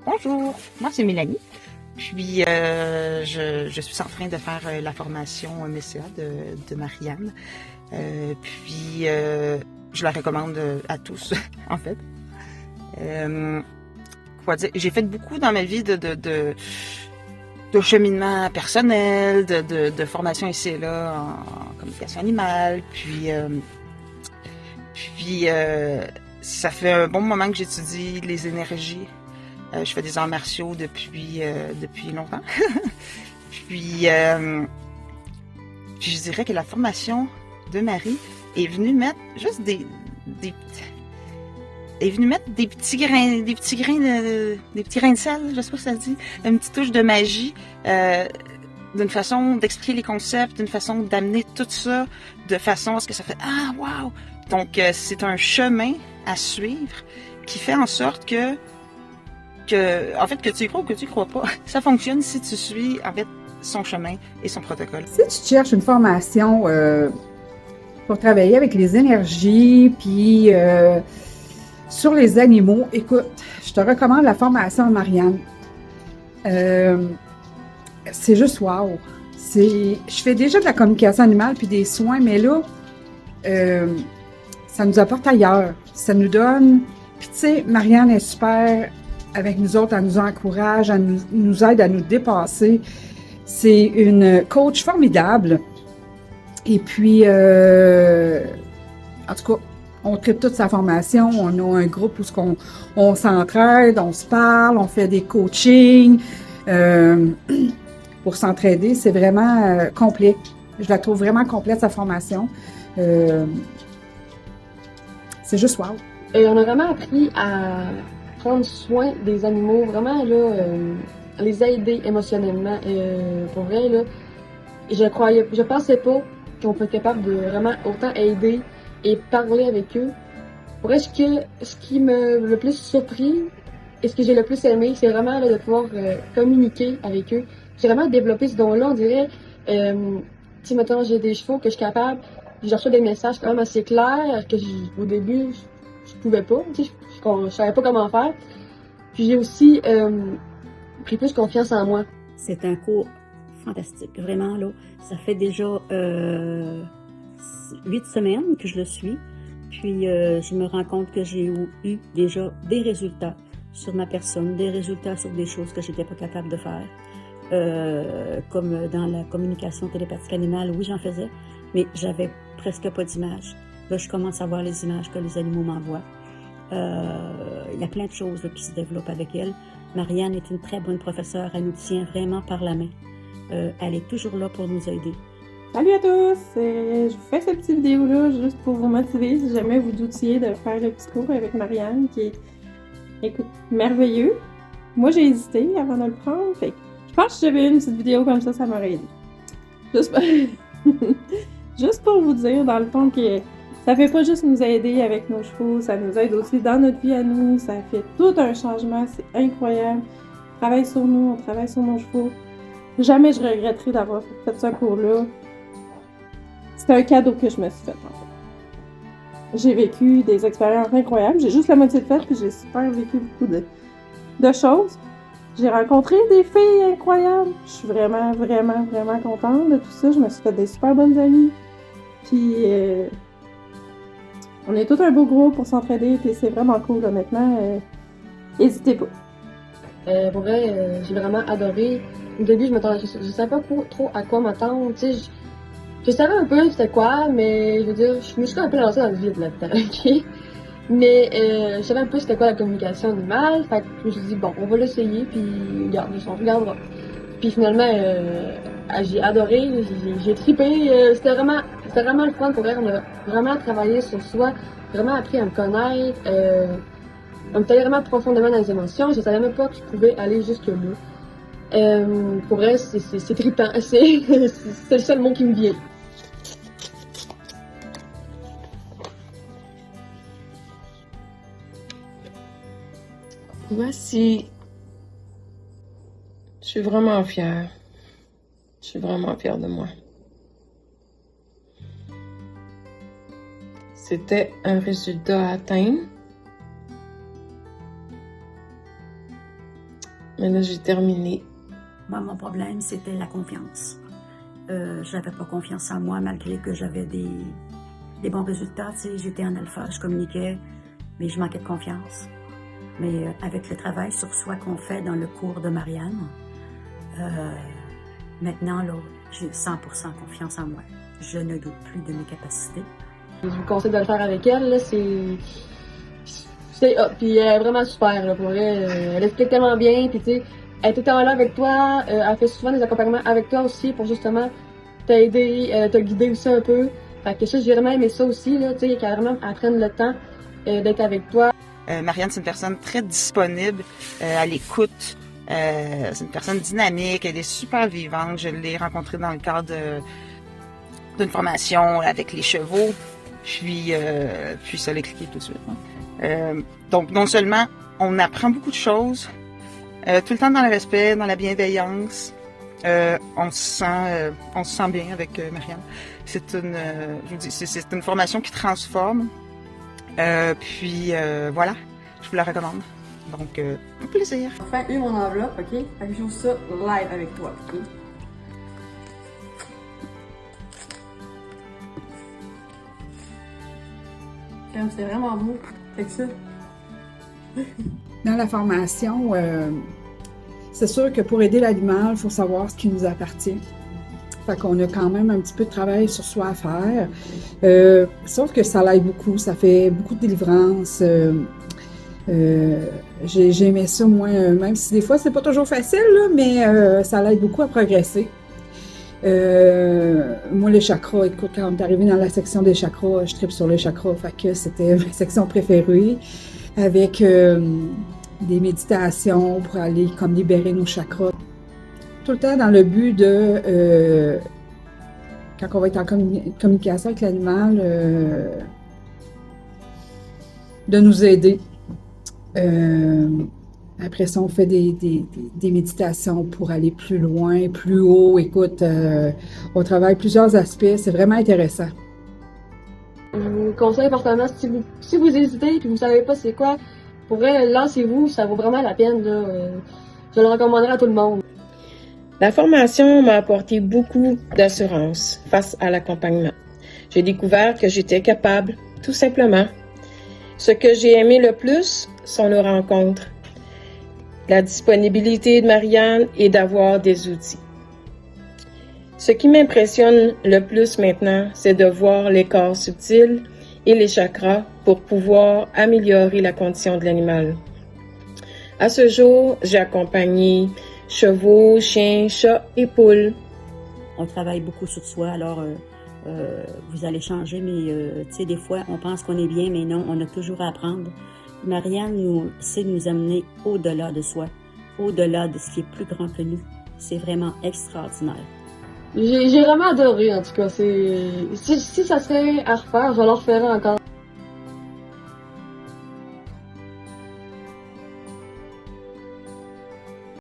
Bonjour, moi c'est Mélanie. Puis je suis en train de faire la formation MECA de Marianne. Puis je la recommande à tous, en fait. Quoi dire, j'ai fait beaucoup dans ma vie de cheminement personnel, de formation ici et là en communication animale. Puis ça fait un bon moment que j'étudie les énergies. Je fais des arts martiaux depuis longtemps. puis, je dirais que la formation de Marie est venue mettre juste est venue mettre des petits grains de sel, je sais pas si ça se dit, une petite touche de magie, d'une façon d'expliquer les concepts, d'une façon d'amener tout ça de façon à ce que ça fait ah wow. Donc c'est un chemin à suivre qui fait en sorte que tu y crois ou que tu y crois pas, ça fonctionne si tu suis, en fait, son chemin et son protocole. Si tu cherches une formation pour travailler avec les énergies, puis sur les animaux, écoute, je te recommande la formation de Marianne. C'est juste wow. Je fais déjà de la communication animale puis des soins, mais là, ça nous apporte ailleurs. Ça nous donne... Puis tu sais, Marianne est super avec nous autres, elle nous encourage, elle nous aide à nous dépasser. C'est une coach formidable. Et puis, en tout cas, on tripe toute sa formation. On a un groupe où on s'entraide, on se parle, on fait des coachings pour s'entraider. C'est vraiment complet. Je la trouve vraiment complète, sa formation. C'est juste wow. On a vraiment appris à prendre soin des animaux, vraiment là, les aider émotionnellement. Pour vrai, là, je pensais pas qu'on peut être capable de vraiment autant aider et parler avec eux. Pour vrai, ce qui m'a le plus surpris et ce que j'ai le plus aimé, c'est vraiment là, de pouvoir communiquer avec eux. J'ai vraiment développé ce don-là, on dirait. Si maintenant j'ai des chevaux que je suis capable, je reçois des messages quand même assez clairs que au début je pouvais pas, tu sais, je savais pas comment faire. Puis j'ai aussi pris plus confiance en moi. C'est un cours fantastique, vraiment là. Ça fait déjà 8 semaines que je le suis. Puis je me rends compte que j'ai eu déjà des résultats sur ma personne, des résultats sur des choses que j'étais pas capable de faire. Comme dans la communication télépathique animale, oui j'en faisais, mais j'avais presque pas d'images. Là, je commence à voir les images que les animaux m'envoient. Il y a plein de choses là, qui se développent avec elle. Marianne est une très bonne professeure, elle nous tient vraiment par la main. Elle est toujours là pour nous aider. Salut à tous! Je vous fais cette petite vidéo-là juste pour vous motiver si jamais vous doutiez de faire le petit cours avec Marianne qui est, écoute, merveilleux. Moi, j'ai hésité avant de le prendre, fait que je pense que si j'avais une petite vidéo comme ça m'aurait aidé. Juste pour vous dire, dans le fond, que ça fait pas juste nous aider avec nos chevaux, ça nous aide aussi dans notre vie à nous, ça fait tout un changement, c'est incroyable. On travaille sur nous, on travaille sur nos chevaux. Jamais je regretterai d'avoir fait ce cours-là. C'était un cadeau que je me suis fait, en fait. J'ai vécu des expériences incroyables, j'ai juste la moitié de fait, puis j'ai super vécu beaucoup de choses. J'ai rencontré des filles incroyables. Je suis vraiment, vraiment, vraiment contente de tout ça. Je me suis fait des super bonnes amies. Puis, on est tout un beau groupe pour s'entraider, puis c'est vraiment cool, honnêtement. N'hésitez pas. Pour vrai, j'ai vraiment adoré. Au début, je savais pas trop à quoi m'attendre. Tu sais, je savais un peu c'était quoi, mais je veux dire, je me suis un peu lancée dans le vide là-dedans, ok? Mais je savais un peu c'était quoi la communication animale, fait que je me suis dit, bon, on va l'essayer, puis regarde, on regardera. Puis finalement, j'ai adoré, j'ai trippé, c'était vraiment le fun pour vrai, on a vraiment travaillé sur soi, vraiment appris à me connaître, on était vraiment profondément dans les émotions, je savais même pas que je pouvais aller jusque-là. Pour vrai, c'est trippant, c'est le seul mot qui me vient. Voici. Je suis vraiment fière. Je suis vraiment fière de moi. C'était un résultat à atteindre. Mais là, j'ai terminé. Moi, mon problème, c'était la confiance. Je n'avais pas confiance en moi malgré que j'avais des bons résultats. Tu sais, j'étais en alpha, je communiquais, mais je manquais de confiance. Mais avec le travail sur soi qu'on fait dans le cours de Marianne, maintenant, là, j'ai 100% confiance en moi. Je ne doute plus de mes capacités. Je vous conseille de le faire avec elle, là, c'est puis elle est vraiment super, là, pour vrai. Elle explique tellement bien, puis tu sais, elle est tout le temps là avec toi, elle fait souvent des accompagnements avec toi aussi pour justement t'aider, te guider aussi un peu. Fait que ça, j'ai vraiment aimé ça aussi, là, tu sais, qu'elle vraiment prenne le temps d'être avec toi. Marianne, c'est une personne très disponible, à l'écoute. C'est une personne dynamique, elle est super vivante. Je l'ai rencontrée dans le cadre d'une formation avec les chevaux. Puis ça l'a cliqué tout de suite. Donc, non seulement on apprend beaucoup de choses, tout le temps dans le respect, dans la bienveillance. On se sent bien avec Marianne. C'est une, je vous dis, c'est une formation qui transforme. Puis voilà, je vous la recommande. Donc, au plaisir. Enfin, eu mon enveloppe, ok? Fait que je joue ça live avec toi, ok? C'est vraiment beau. Fait que ça. Dans la formation, c'est sûr que pour aider l'animal, il faut savoir ce qui nous appartient. Fait qu'on a quand même un petit peu de travail sur soi à faire. Sauf que ça l'aide beaucoup, ça fait beaucoup de délivrance. J'ai aimé ça, moi, même si des fois c'est pas toujours facile, là, mais ça l'aide beaucoup à progresser. Moi, les chakras, écoute, quand on est arrivé dans la section des chakras, je tripe sur les chakras, fait que c'était ma section préférée, avec des méditations pour aller comme libérer nos chakras. Tout le temps dans le but de, quand on va être en communication avec l'animal, de nous aider. Après ça, on fait des méditations pour aller plus loin, plus haut. Écoute, on travaille plusieurs aspects. C'est vraiment intéressant. Je vous conseille fortement, si vous hésitez et que vous ne savez pas c'est quoi, pour vrai, lancez-vous, ça vaut vraiment la peine. Là, je le recommanderais à tout le monde. La formation m'a apporté beaucoup d'assurance face à l'accompagnement. J'ai découvert que j'étais capable, tout simplement. Ce que j'ai aimé le plus sont nos rencontres, la disponibilité de Marianne et d'avoir des outils. Ce qui m'impressionne le plus maintenant, c'est de voir les corps subtils et les chakras pour pouvoir améliorer la condition de l'animal. À ce jour, j'ai accompagné chevaux, chiens, chats et poules. On travaille beaucoup sur soi, alors vous allez changer, mais tu sais, des fois, on pense qu'on est bien, mais non, on a toujours à apprendre. Marianne sait nous amener au-delà de soi, au-delà de ce qui est plus grand que nous. C'est vraiment extraordinaire. J'ai vraiment adoré, en tout cas. Si ça serait à refaire, je le referais encore.